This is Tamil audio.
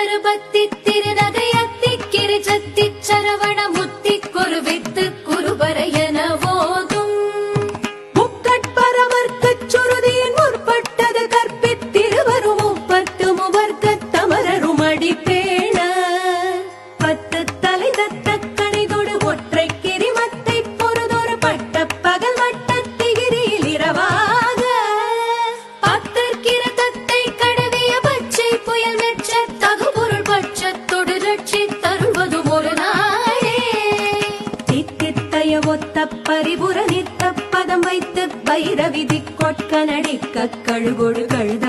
தருபத்தி திருநகையத்தி கிரிஜத்தி சரவண முத்தி குருவித்து குருபரையன போதும் முக்கட்பரவர்க்கச் சுருதியின் முற்பட்டது கற்பித்திருவரும் முப்பத்து முவர்க்கத் தமரரும் அடிப்பேண பத்து தலை தத்த கணிதொடு ஒற்றை கிரிமத்தை பொறுதொரு பட்ட பகல் வட்டத்திகிரியில் இரவாக பத்தற்கிற தத்தை கடவிய பச்சை புயல் மெச்ச தகுபொருள் பட்சத்தொடு ரட்சி தருவதும் ஒரு நாளே தித்தித்தைய ஒத்த பரிபுர நித்த பதம் வைத்து வைரவிதி கொட்க நடிக்க கழுகொடு கழுத